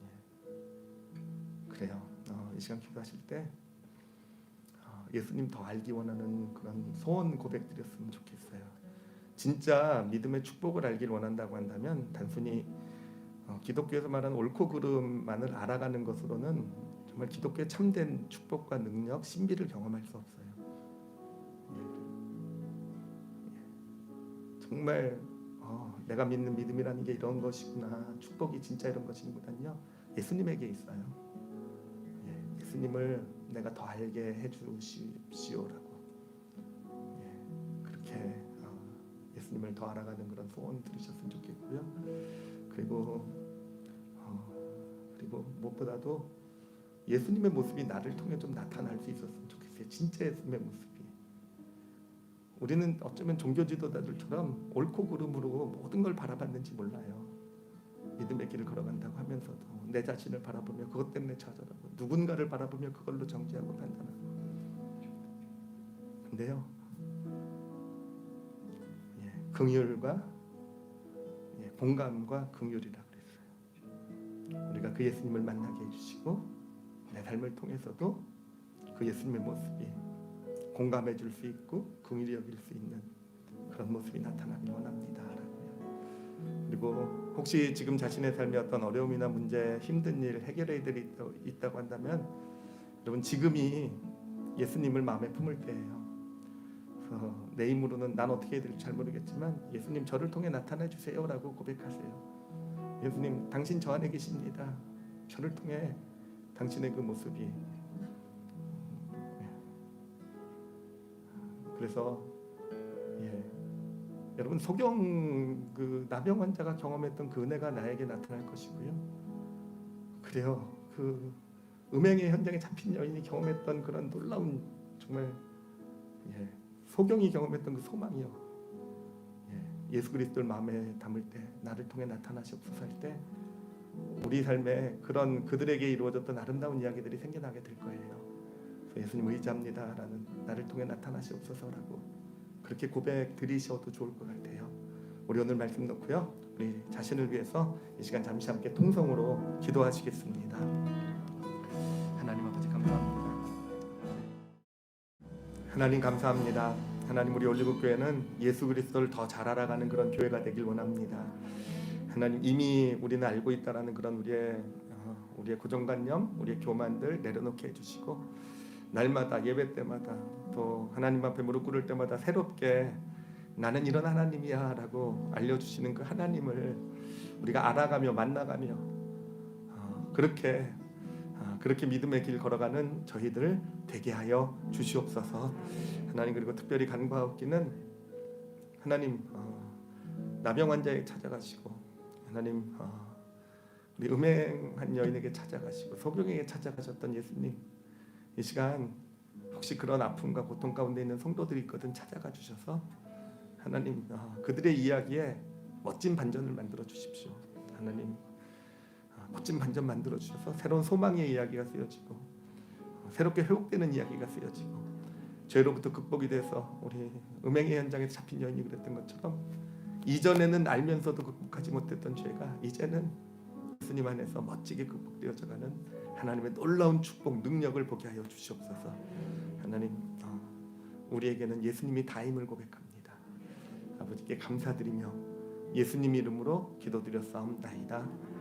예. 그래요. 이 시간 기도하실 때 예수님 더 알기 원하는 그런 소원 고백드렸으면 좋겠어요. 진짜 믿음의 축복을 알길 원한다고 한다면 단순히 기독교에서 말하는 옳고 그름만을 알아가는 것으로는 정말 기독교의 참된 축복과 능력, 신비를 경험할 수 없어요. 정말 내가 믿는 믿음이라는 게 이런 것이구나, 축복이 진짜 이런 것이구나요, 예수님에게 있어요. 예, 예수님을 내가 더 알게 해주십시오라고, 예, 그렇게 예수님을 더 알아가는 그런 소원 들으셨으면 좋겠고요. 그리고 무엇보다도 예수님의 모습이 나를 통해 좀 나타날 수 있었으면 좋겠어요. 진짜 예수님의 모습이. 우리는 어쩌면 종교 지도자들처럼 옳고 그름으로 모든 걸 바라봤는지 몰라요. 믿음의 길을 걸어간다고 하면서도 내 자신을 바라보며 그것 때문에 좌절하고, 누군가를 바라보며 그걸로 정죄하고 판단하고. 근데요, 예, 긍휼과 공감과 긍휼이라 그랬어요. 우리가 그 예수님을 만나게 해주시고 내 삶을 통해서도 그 예수님의 모습이 공감해 줄 수 있고 긍휼히 여길 수 있는 그런 모습이 나타나길 원합니다. 라고요. 그리고 혹시 지금 자신의 삶에 어떤 어려움이나 문제, 힘든 일, 해결의 일이 있다고 한다면 여러분 지금이 예수님을 마음에 품을 때예요. 그래서 내 힘으로는 난 어떻게 해야 될지 잘 모르겠지만 예수님 저를 통해 나타나 주세요라고 고백하세요. 예수님 당신 저 안에 계십니다. 저를 통해 당신의 그 모습이 그래서 여러분 소경 그 나병 환자가 경험했던 그 은혜가 나에게 나타날 것이고요. 그래요. 그 음행의 현장에 잡힌 여인이 경험했던 그런 놀라운 정말 소경이 경험했던 그 소망이요. 예수 그리스도를 마음에 담을 때 나를 통해 나타나시옵소서 할 때 우리 삶에 그런 그들에게 이루어졌던 아름다운 이야기들이 생겨나게 될 거예요. 그래서 예수님 의지합니다라는 나를 통해 나타나시옵소서라고 그렇게 고백 드리셔도 좋을 것 같아요. 우리 오늘 말씀 놓고요. 우리 자신을 위해서 이 시간 잠시 함께 통성으로 기도하시겠습니다. 하나님 아버지 감사합니다. 하나님 감사합니다. 하나님 우리 올리브교회는 예수 그리스도를 더 잘 알아가는 그런 교회가 되길 원합니다. 하나님 이미 우리는 알고 있다라는 그런 우리의 고정관념, 우리의 교만들 내려놓게 해주시고 날마다 예배 때마다 또 하나님 앞에 무릎 꿇을 때마다 새롭게 나는 이런 하나님이야 라고 알려주시는 그 하나님을 우리가 알아가며 만나가며 그렇게 믿음의 길 걸어가는 저희들 되게 하여 주시옵소서. 하나님 그리고 특별히 간과하옵기는 하나님 나병 환자에게 찾아가시고 하나님 우리 음행한 여인에게 찾아가시고 소경에게 찾아가셨던 예수님 이 시간 혹시 그런 아픔과 고통 가운데 있는 성도들이 있거든 찾아가 주셔서 하나님 그들의 이야기에 멋진 반전을 만들어 주십시오. 하나님 멋진 반전 만들어 주셔서 새로운 소망의 이야기가 쓰여지고 새롭게 회복되는 이야기가 쓰여지고 죄로부터 극복이 돼서 우리 음행의 현장에 잡힌 여인이 그랬던 것처럼 이전에는 알면서도 극복하지 못했던 죄가 이제는 예수님 안에서 멋지게 극복되어져가는 하나님의 놀라운 축복 능력을 보게 하여 주시옵소서. 하나님 우리에게는 예수님이 다임을 고백합니다. 아버지께 감사드리며 예수님 이름으로 기도드렸사옵나이다.